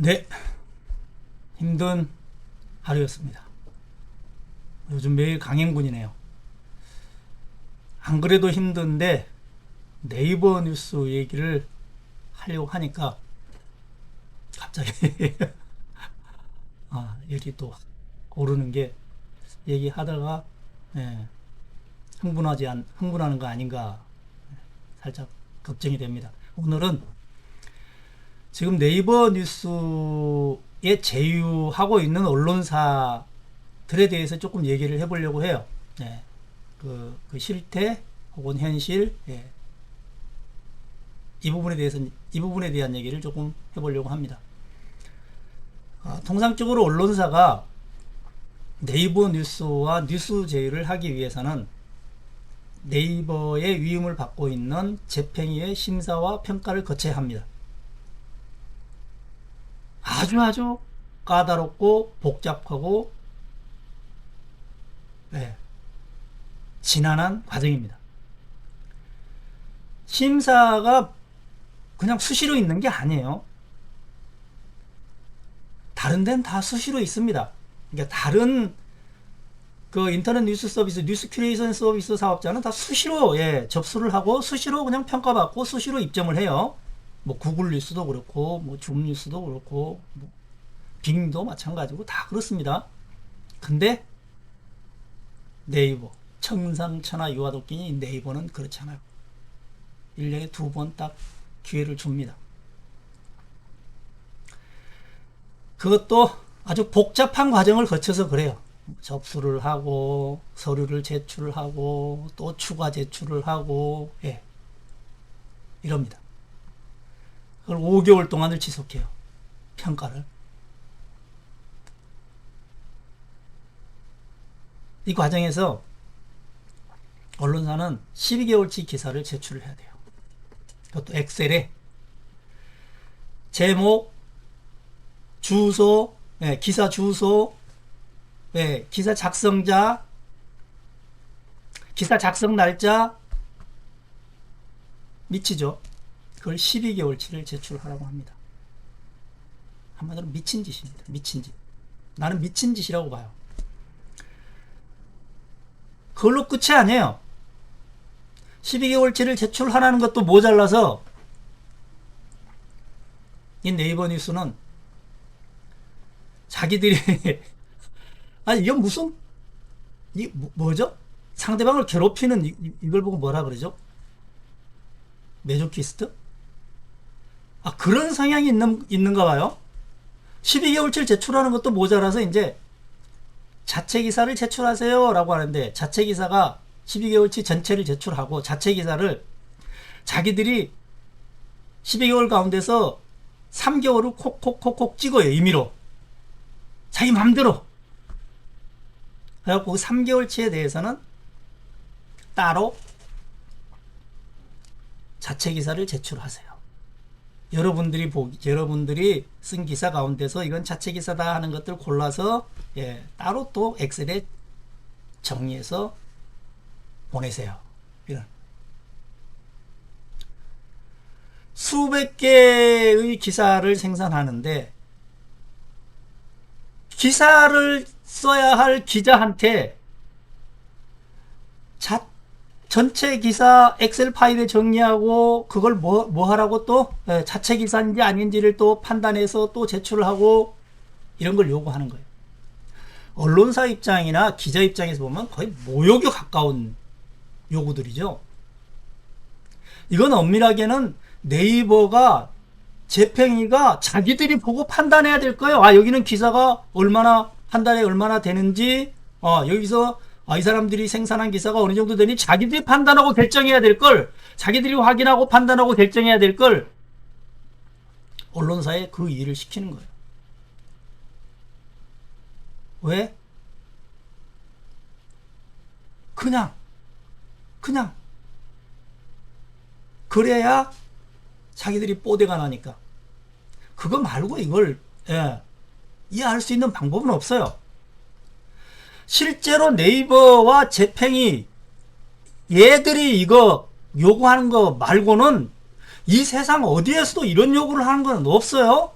네, 힘든 하루였습니다. 요즘 매일 강행군이네요. 안 그래도 힘든데 네이버 뉴스 얘기를 하려고 하니까 갑자기 열이 또 오르는 게 얘기하다가 예, 흥분하는 거 아닌가 살짝 걱정이 됩니다. 오늘은 지금 네이버 뉴스에 제휴하고 있는 언론사들에 대해서 조금 얘기를 해보려고 해요. 네. 그 실태 혹은 현실, 예, 이 부분에 대한 얘기를 조금 해보려고 합니다. 통상적으로 언론사가 네이버 뉴스와 뉴스 제휴를 하기 위해서는 네이버의 위임을 받고 있는 재평의의 심사와 평가를 거쳐야 합니다. 아주 까다롭고 복잡하고, 예, 지난한 과정입니다. 심사가 그냥 수시로 있는 게 아니에요. 다른 데는 다 수시로 있습니다. 그러니까 다른 그 인터넷 뉴스 서비스, 뉴스 큐레이션 서비스 사업자는 다 수시로, 예, 접수를 하고 수시로 그냥 평가받고 수시로 입점을 해요. 뭐 구글 뉴스도 그렇고 뭐 줌 뉴스도 그렇고 뭐 빙도 마찬가지고 다 그렇습니다. 근데 네이버, 청상천하 유아독기니 네이버는 그렇잖아요. 1년에 2번 딱 기회를 줍니다. 그것도 아주 복잡한 과정을 거쳐서 그래요. 접수를 하고 서류를 제출을 하고 또 추가 제출을 하고, 예, 이럽니다. 그걸 5개월 동안을 지속해요. 평가를. 이 과정에서 언론사는 12개월치 기사를 제출을 해야 돼요. 그것도 엑셀에 제목, 주소, 예, 기사 주소, 예, 기사 작성자, 기사 작성 날짜, 미치죠. 그걸 12개월치를 제출하라고 합니다. 한마디로 미친 짓입니다. 미친 짓. 나는 미친 짓이라고 봐요. 그걸로 끝이 아니에요. 12개월치를 제출하라는 것도 모자라서 이 네이버 뉴스는 자기들이 아니 이건 무슨 뭐죠? 상대방을 괴롭히는 이걸 보고 뭐라 그러죠? 메조키스트? 그런 성향이 있는가 봐요. 12개월치를 제출하는 것도 모자라서 이제 자체 기사를 제출하세요 라고 하는데, 자체 기사가 12개월치 전체를 제출하고 자체 기사를 자기들이 12개월 가운데서 3개월을 콕콕콕콕 찍어요. 임의로 자기 맘대로. 그래갖고 그 3개월치에 대해서는 따로 자체 기사를 제출하세요. 여러분들이 쓴 기사 가운데서 이건 자체 기사다 하는 것들 골라서, 예, 따로 또 엑셀에 정리해서 보내세요. 이런 수백 개의 기사를 생산하는데 기사를 써야 할 기자한테 전체 기사 엑셀 파일에 정리하고 그걸 뭐 하라고 또, 예, 자체 기사인지 아닌지를 또 판단해서 또 제출을 하고 이런 걸 요구하는 거예요. 언론사 입장이나 기자 입장에서 보면 거의 모욕에 가까운 요구들이죠. 이건 엄밀하게는 네이버가 재평이가 자기들이 보고 판단해야 될 거예요. 여기는 기사가 한 달에 얼마나 되는지, 여기서 이 사람들이 생산한 기사가 어느 정도 되니 자기들이 판단하고 결정해야 될 걸, 자기들이 확인하고 판단하고 결정해야 될 걸 언론사에 그 일을 시키는 거예요. 왜? 그냥 그래야 자기들이 뽀대가 나니까. 그거 말고 이걸, 예, 이해할 수 있는 방법은 없어요. 실제로 네이버와 재평이 얘들이 이거 요구하는 거 말고는 이 세상 어디에서도 이런 요구를 하는 건 없어요.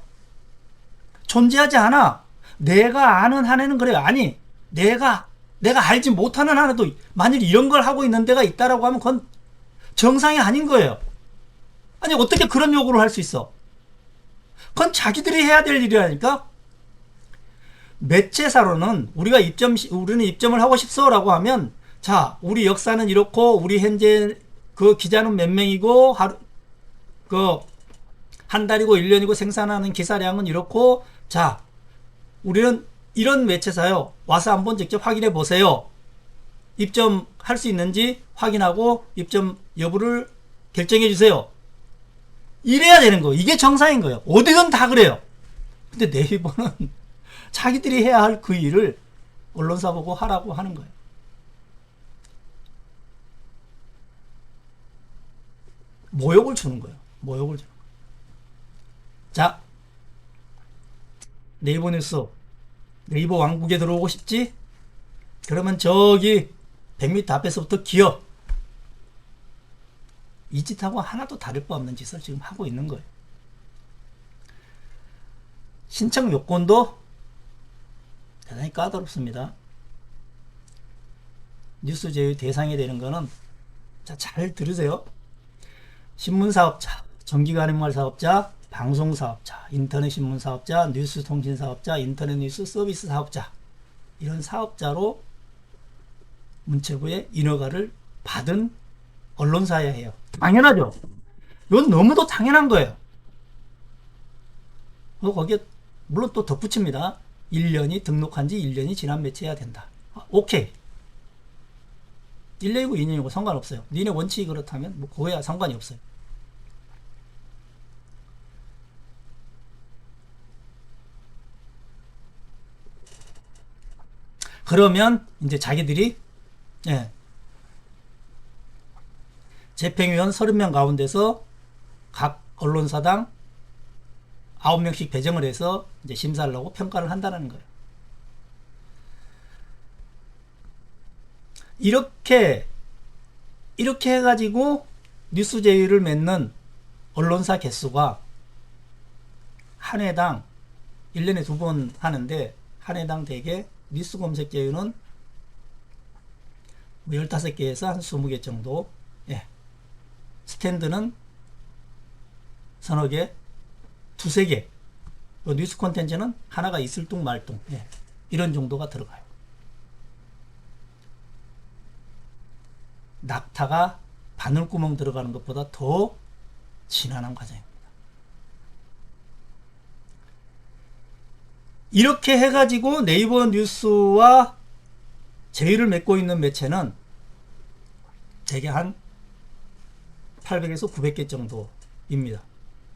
존재하지 않아. 내가 아는 한에는 그래요. 아니, 내가 알지 못하는 한에도 만일 이런 걸 하고 있는 데가 있다라고 하면 그건 정상이 아닌 거예요. 아니, 어떻게 그런 요구를 할 수 있어? 그건 자기들이 해야 될 일이라니까? 매체사로는 우리는 입점을 하고 싶소라고 하면, 자, 우리 역사는 이렇고, 우리 현재 그 기자는 몇 명이고, 한 달이고 1년이고 생산하는 기사량은 이렇고, 자, 우리는 이런 매체사요. 와서 한번 직접 확인해 보세요. 입점할 수 있는지 확인하고 입점 여부를 결정해 주세요. 이래야 되는 거예요. 이게 정상인 거예요. 어디든 다 그래요. 근데 네이버는 자기들이 해야 할 그 일을 언론사 보고 하라고 하는 거예요. 모욕을 주는 거예요. 모욕을 주는 거예요. 자, 네이버 뉴스, 네이버 왕국에 들어오고 싶지? 그러면 저기 100m 앞에서부터 기어. 이 짓하고 하나도 다를 바 없는 짓을 지금 하고 있는 거예요. 신청 요건도 대단히 까다롭습니다. 뉴스 제휴 대상이 되는 거는, 자, 잘 들으세요. 신문사업자, 정기간행말 사업자, 방송사업자, 인터넷 신문 사업자, 뉴스 통신 사업자, 인터넷 뉴스 서비스 사업자, 이런 사업자로 문체부의 인허가를 받은 언론사여야 해요. 당연하죠. 이건 너무도 당연한 거예요. 거기에 물론 또 덧붙입니다. 1년이 등록한 지 1년이 지난 매체해야 된다. 오케이. 1년이고 2년이고 상관없어요. 니네 원칙이 그렇다면 뭐 그거야 상관이 없어요. 그러면 이제 자기들이 집행위원 30명 가운데서 각 언론사당 9명씩 배정을 해서 이제 심사를 하고 평가를 한다는 거예요. 이렇게 해가지고 뉴스 제휴를 맺는 언론사 개수가 한 해당 1년에 2번 하는데, 한 해당 대개 뉴스 검색 제휴는 15개에서 한 20개 정도, 스탠드는 서너 개, 두세 개, 뉴스 콘텐츠는 하나가 있을 둥 말 둥, 이런 정도가 들어가요. 낙타가 바늘구멍 들어가는 것보다 더 지난한 과정입니다. 이렇게 해가지고 네이버 뉴스와 제휴를 맺고 있는 매체는 대개 한 800에서 900개 정도입니다.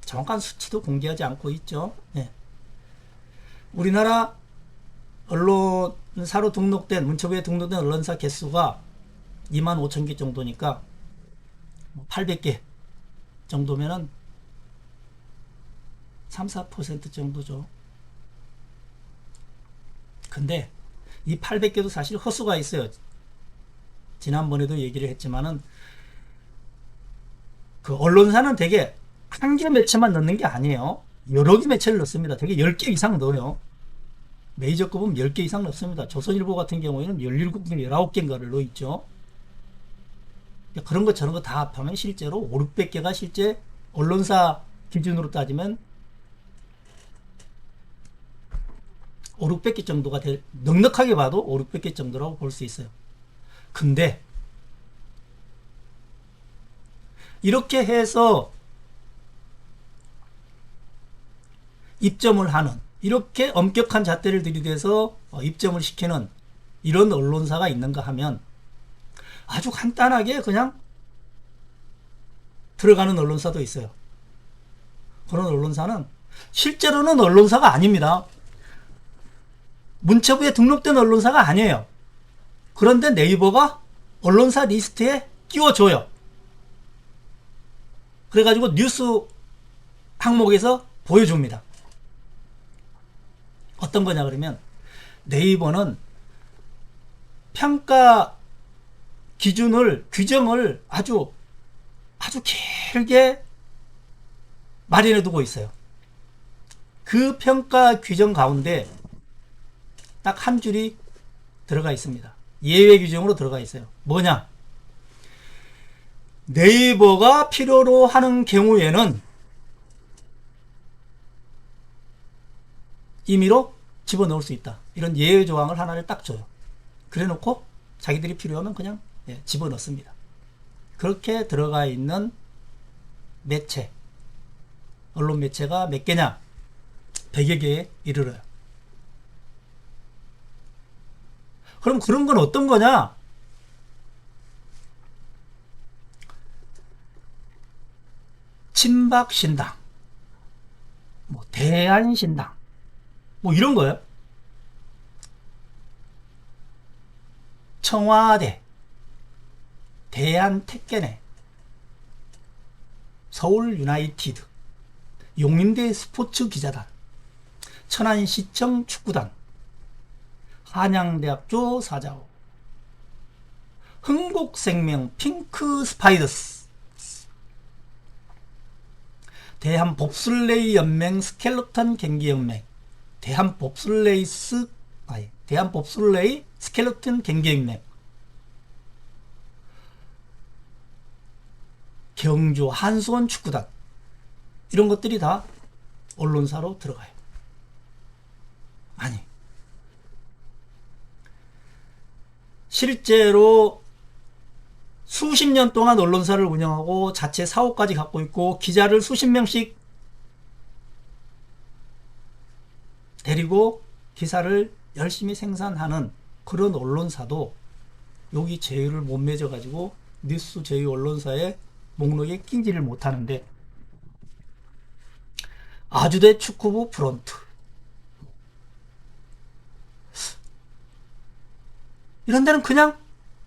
정확한 수치도 공개하지 않고 있죠. 우리나라 언론사로 등록된, 문체부에 등록된 언론사 개수가 25,000개 정도니까 800개 정도면은 3, 4% 정도죠. 근데 이 800개도 사실 허수가 있어요. 지난번에도 얘기를 했지만은 그 언론사는 되게 한 개 매체만 넣는 게 아니에요. 여러 개 매체를 넣습니다. 되게 10개 이상 넣어요. 메이저급은 10개 이상 넣습니다. 조선일보 같은 경우에는 17개, 19개인가를 넣어있죠. 그런 거 저런 거 다 합하면 실제로 5, 600개가 실제 언론사 기준으로 따지면 5, 600개 정도가 넉넉하게 봐도 5, 600개 정도라고 볼 수 있어요. 근데 이렇게 해서 입점을 하는, 이렇게 엄격한 잣대를 들이대서 입점을 시키는 이런 언론사가 있는가 하면 아주 간단하게 그냥 들어가는 언론사도 있어요. 그런 언론사는 실제로는 언론사가 아닙니다. 문체부에 등록된 언론사가 아니에요. 그런데 네이버가 언론사 리스트에 끼워줘요. 그래가지고 뉴스 항목에서 보여줍니다. 어떤 거냐 그러면, 네이버는 평가 규정을 아주 길게 마련해 두고 있어요. 그 평가 규정 가운데 딱 한 줄이 들어가 있습니다. 예외 규정으로 들어가 있어요. 뭐냐? 네이버가 필요로 하는 경우에는 임의로 집어넣을 수 있다. 이런 예외 조항을 하나를 딱 줘요. 그래 놓고 자기들이 필요하면 그냥 집어넣습니다. 그렇게 들어가 있는 매체, 언론 매체가 몇 개냐? 100여 개에 이르러요. 그럼 그런 건 어떤 거냐? 친박신당, 뭐 대한신당, 뭐 이런 거예요. 청와대, 대한택견회, 서울유나이티드, 용인대 스포츠기자단, 천안시청 축구단, 한양대학교 사자호, 흥국생명 핑크스파이더스, 대한봅슬레이 연맹 스켈레톤 경기연맹, 대한봅슬레이 스켈레톤 경기연맹, 경주 한수원 축구단, 이런 것들이 다 언론사로 들어가요. 아니, 실제로 수십 년 동안 언론사를 운영하고 자체 사업까지 갖고 있고 기자를 수십 명씩 데리고 기사를 열심히 생산하는 그런 언론사도 여기 제휴를 못 맺어 가지고 뉴스 제휴 언론사의 목록에 끼지를 못하는데, 아주대 축구부 프런트, 이런 데는 그냥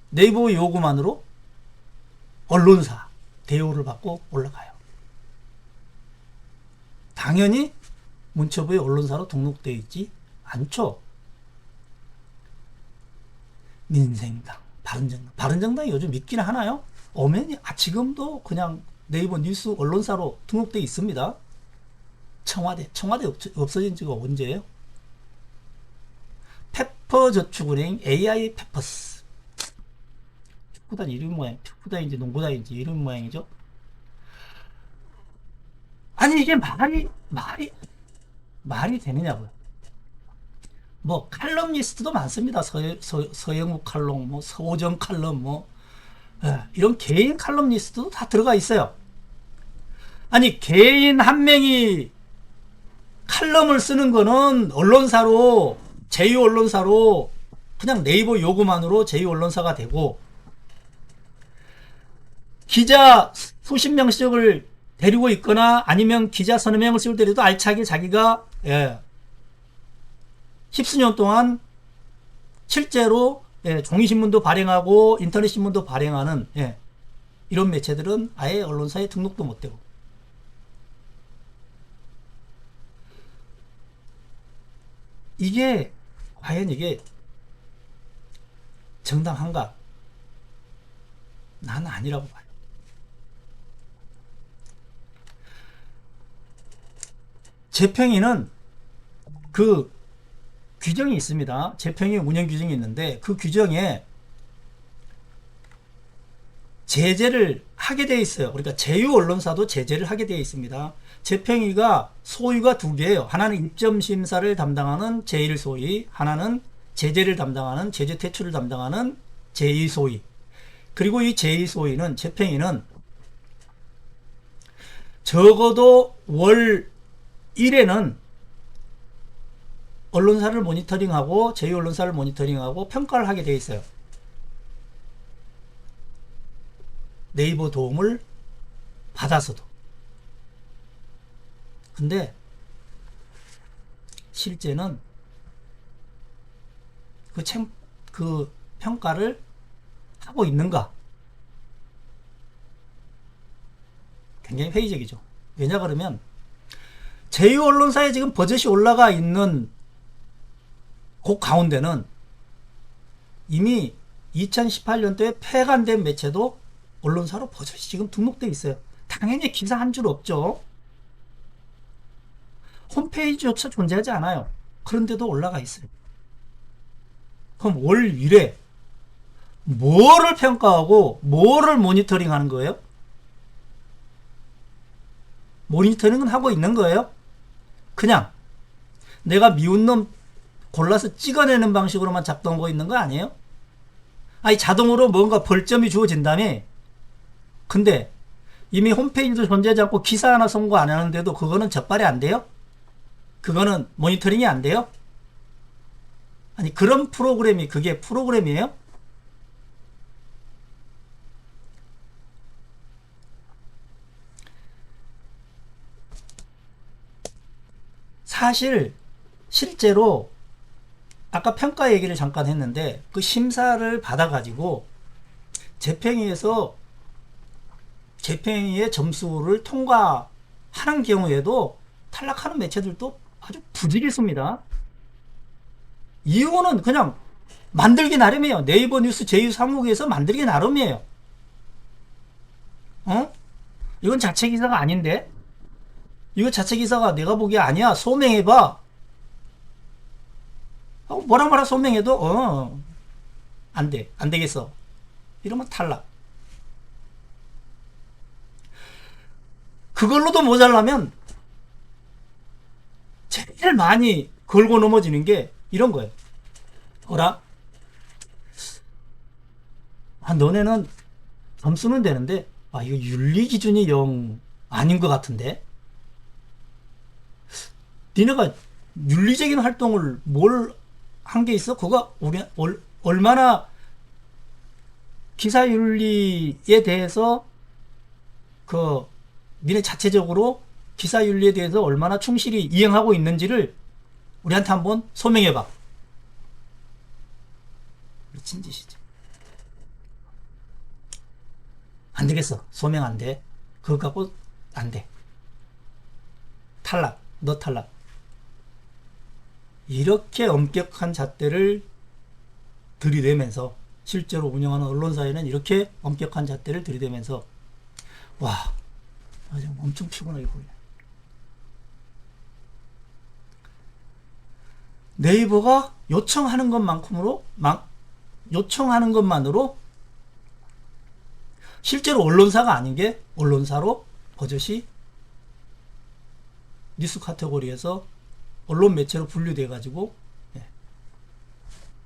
네이버 요구만으로 언론사 대우를 받고 올라가요. 당연히 문체부의 언론사로 등록되어 있지 않죠. 민생당, 바른정당이 요즘 있기는 하나요? 엄연히 지금도 그냥 네이버 뉴스 언론사로 등록되어 있습니다. 청와대 없어진 지가 언제예요? 페퍼저축은행 AI 페퍼스, 축구단 이름 모양, 축구단인지 농구단인지 이름 모양이죠. 아니 이게 말이 되느냐고요. 뭐 칼럼니스트도 많습니다. 서영욱 칼럼, 뭐 서호정 칼럼, 뭐 이런 개인 칼럼니스트도 다 들어가 있어요. 아니 개인 한 명이 칼럼을 쓰는 거는 언론사로, 제휴 언론사로 그냥 네이버 요구만으로 제휴 언론사가 되고, 기자 수십 명씩을 데리고 있거나 아니면 기자 서너 명을 쓰고 데려도 알차게 자기가 십수년 동안 실제로 종이신문도 발행하고 인터넷 신문도 발행하는 이런 매체들은 아예 언론사에 등록도 못 되고, 이게 과연 이게 정당한가? 나는 아니라고 봐요. 재평이는 그 규정이 있습니다. 재평이 운영 규정이 있는데 그 규정에 제재를 하게 되어 있어요. 그러니까 제휴 언론사도 제재를 하게 되어 있습니다. 재평이가 소위가 두 개예요. 하나는 입점 심사를 담당하는 제1소위, 하나는 제재를 담당하는, 제재 퇴출을 담당하는 제2소위. 그리고 이 제2소위는, 재평이는 적어도 월 1회는 언론사를 모니터링하고 제휴 언론사를 모니터링하고 평가를 하게 되어 있어요. 네이버 도움을 받아서도. 근데 실제는 그 평가를 하고 있는가? 굉장히 회의적이죠. 왜냐 그러면 제휴 언론사에 지금 버젯이 올라가 있는 그 가운데는 이미 2018년도에 폐간된 매체도 언론사로 버젓이 지금 등록되어 있어요. 당연히 기사 한 줄 없죠. 홈페이지조차 존재하지 않아요. 그런데도 올라가 있어요. 그럼 월 1회 뭐를 평가하고 뭐를 모니터링 하는 거예요? 모니터링은 하고 있는 거예요? 그냥 내가 미운 놈 골라서 찍어내는 방식으로만 작동하고 있는 거 아니에요? 아니 자동으로 뭔가 벌점이 주어진다며. 근데 이미 홈페이지도 존재하지 않고 기사 하나 송고 안 하는데도 그거는 적발이 안 돼요? 그거는 모니터링이 안 돼요? 아니 그런 프로그램이 그게 프로그램이에요? 사실 실제로 아까 평가 얘기를 잠깐 했는데 그 심사를 받아가지고 재평의에서 재평의의 점수를 통과하는 경우에도 탈락하는 매체들도 아주 부지기수입니다. 이유는 그냥 만들기 나름이에요. 네이버 뉴스 제2사무국에서 만들기 나름이에요. 이건 자체 기사가 아닌데? 이거 자체 기사가 내가 보기에 아니야. 소명해봐. 뭐라 소명해도 안 돼. 안 되겠어. 이러면 탈락. 그걸로도 모자라면 제일 많이 걸고 넘어지는 게 이런 거예요. 어라? 너네는 점수는 되는데 이거 윤리 기준이 영 아닌 것 같은데? 니네가 윤리적인 활동을 뭘 한 게 있어? 그거 우리 얼마나 기사 윤리에 대해서 니네 자체적으로 기사 윤리에 대해서 얼마나 충실히 이행하고 있는지를 우리한테 한번 소명해봐. 미친 짓이지. 안 되겠어. 소명 안 돼. 그거 갖고 안 돼. 탈락. 너 탈락. 이렇게 엄격한 잣대를 들이대면서 실제로 운영하는 언론사에는 이렇게 엄격한 잣대를 들이대면서 와 엄청 피곤하게 보이네. 네이버가 요청하는 것만으로 실제로 언론사가 아닌 게 언론사로 버젓이 뉴스 카테고리에서 언론 매체로 분류돼 가지고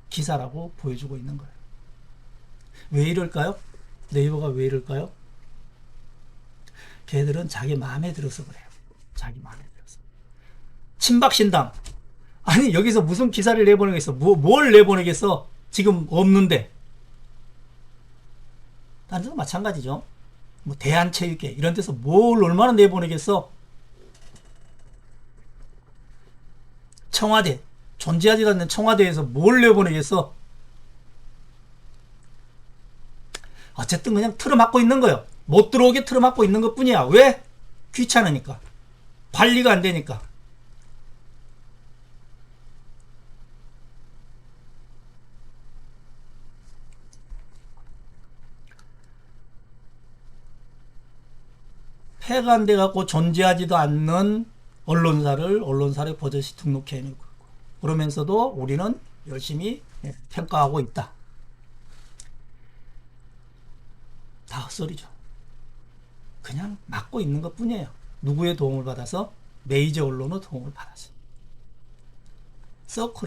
기사라고 보여주고 있는 거예요. 왜 이럴까요? 네이버가 왜 이럴까요? 걔들은 자기 마음에 들어서 그래요. 자기 마음에 들어서. 친박신당. 아니 여기서 무슨 기사를 내보내겠어? 뭘 내보내겠어? 지금 없는데. 다른 데도 마찬가지죠. 뭐 대한체육회 이런 데서 뭘 얼마나 내보내겠어? 청와대 존재하지도 않는 청와대에서 뭘 내보내겠어? 어쨌든 그냥 틀어막고 있는 거예요. 못 들어오게 틀어막고 있는 것 뿐이야. 왜? 귀찮으니까. 관리가 안 되니까. 폐가 안 돼갖고 존재하지도 않는 언론사를 버젓이 등록해 놓고 그러면서도 우리는 열심히 평가하고 있다. 다 헛소리죠. 그냥 막고 있는 것 뿐이에요. 누구의 도움을 받아서? 메이저 언론의 도움을 받아서.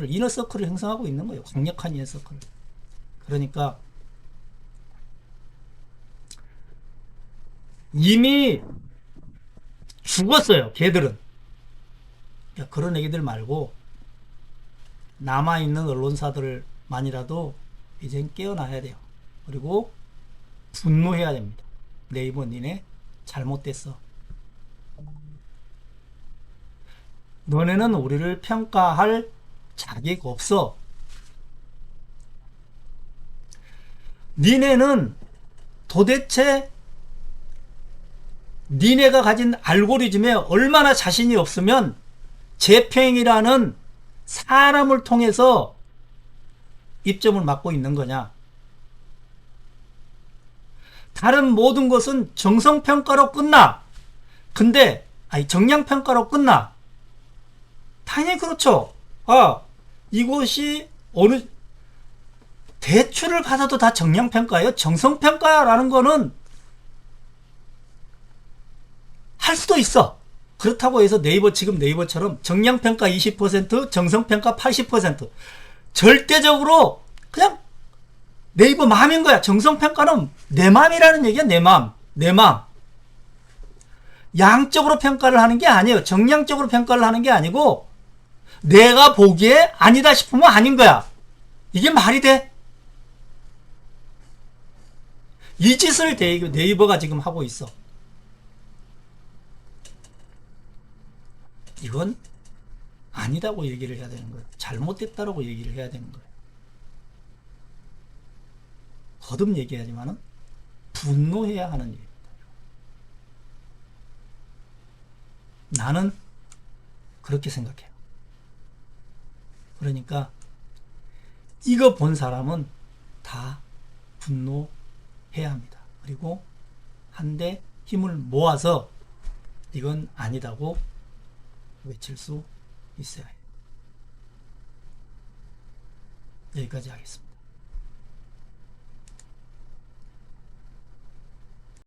이너 서클을 형성하고 있는 거예요. 강력한 이너 서클. 그러니까 이미 죽었어요. 걔들은. 그러니까 그런 얘기들 말고 남아있는 언론사들만이라도 이젠 깨어나야 돼요. 그리고 분노해야 됩니다. 네이버 니네 잘못됐어. 너네는 우리를 평가할 자격 없어. 니네는 도대체 니네가 가진 알고리즘에 얼마나 자신이 없으면 재평이라는 사람을 통해서 입점을 막고 있는 거냐. 다른 모든 것은 정성평가로 끝나. 근데 정량평가로 끝나. 당연히 그렇죠. 이것이 어느 대출을 받아도 다 정량평가예요. 정성평가라는 거는 할 수도 있어. 그렇다고 해서 지금 네이버처럼 정량평가 20%, 정성평가 80%. 절대적으로 그냥 네이버 마음인 거야. 정성평가는 내 마음이라는 얘기야. 내 마음. 내 마음. 양적으로 평가를 하는 게 아니에요. 정량적으로 평가를 하는 게 아니고 내가 보기에 아니다 싶으면 아닌 거야. 이게 말이 돼? 이 짓을 네이버가 지금 하고 있어. 이건 아니다고 얘기를 해야 되는 거예요. 잘못됐다라고 얘기를 해야 되는 거예요. 거듭 얘기하지만은 분노해야 하는 일입니다. 나는 그렇게 생각해요. 그러니까 이거 본 사람은 다 분노해야 합니다. 그리고 한데 힘을 모아서 이건 아니다고 외칠 수 있어야 해요. 여기까지 하겠습니다.